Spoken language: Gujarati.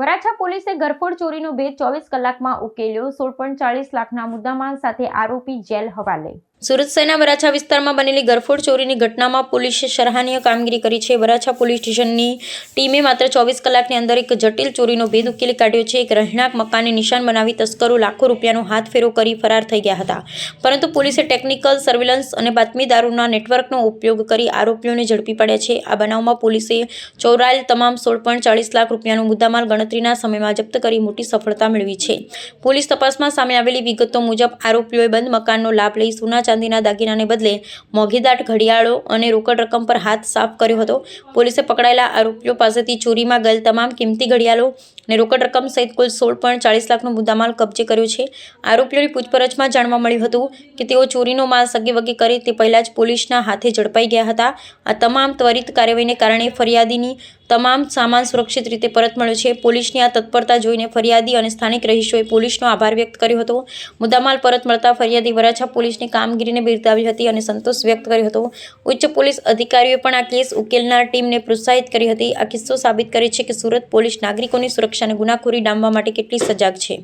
વરાછા પોલીસે ગરફોડ ચોરીનો ભેદ 24 કલાકમાં ઉકેલ્યો। 16.40 લાખના મુદ્દામાલ સાથે આરોપી જેલ હવાલે। સુરત શહેરના વરાછા વિસ્તારમાં બનેલી ગરફોડ ચોરીની ઘટનામાં પોલીસે સરાહનીય કામગીરી કરી છે। વરાછા પોલીસ સ્ટેશનની ટીમે માત્ર 24 કલાકની અંદર એક જટિલ ચોરીનો ભેદ ઉકેલી કાઢ્યો છે। એક રહેણાંક મકાનને નિશાન બનાવી તસ્કરો લાખો રૂપિયાનો હાથફેરો કરી ફરાર થઈ ગયા હતા, પરંતુ પોલીસે ટેકનિકલ સર્વેલન્સ અને બાતમીદારોના નેટવર્કનો ઉપયોગ કરી આરોપીઓને ઝડપી પાડ્યા છે। આ બનાવમાં પોલીસે ચોરાયેલ તમામ 16.40 લાખ રૂપિયાનો મુદ્દામાલ ગણતરીના સમયમાં જપ્ત કરી મોટી સફળતા મેળવી છે। પોલીસ તપાસમાં સામે આવેલી વિગતો મુજબ આરોપીઓએ બંધ મકાનનો લાભ લઈ સોના ચાંદીના દાગીનાને બદલે મોંઘીદાટ ઘડિયાળો અને રોકડ રકમ પર હાથ સાફ કર્યો હતો। પોલીસે પકડાયેલા આરોપીઓ પાસેથી ચોરીમાં ગયેલ તમામ કિંમતી ઘડિયાળો અને રોકડ રકમ સહિત કુલ 16.40 લાખનો મુદ્દામાલ કબજે કર્યો છે। આરોપીઓની પૂછપરછમાં જાણવા મળ્યું હતું કે તેઓ ચોરીનો માલ સગેવગે કરે તે પહેલા જ પોલીસના હાથે ઝડપાઈ ગયા હતા। આ તમામ ત્વરિત કાર્યવાહીને કારણે ફરિયાદીની તમામ સામાન સુરક્ષિત રીતે પરત મળ્યો છે। પોલીસની આ તત્પરતા જોઈને ફરિયાદી અને સ્થાનિક રહીશોએ પોલીસનો આભાર વ્યક્ત કર્યો હતો। મુદ્દામાલ પરત મળતા ફરિયાદી વરાછા પોલીસની કામગીરીને બિરદાવી હતી અને સંતોષ વ્યક્ત કર્યો હતો। ઉચ્ચ પોલીસ અધિકારીઓએ પણ આ કેસ ઉકેલનાર ટીમને પ્રોત્સાહિત કરી હતી। આ કિસ્સો સાબિત કરે છે કે સુરત પોલીસ નાગરિકોની સુરક્ષા અને ગુનાખોરી ડામવા માટે કેટલી સજાગ છે।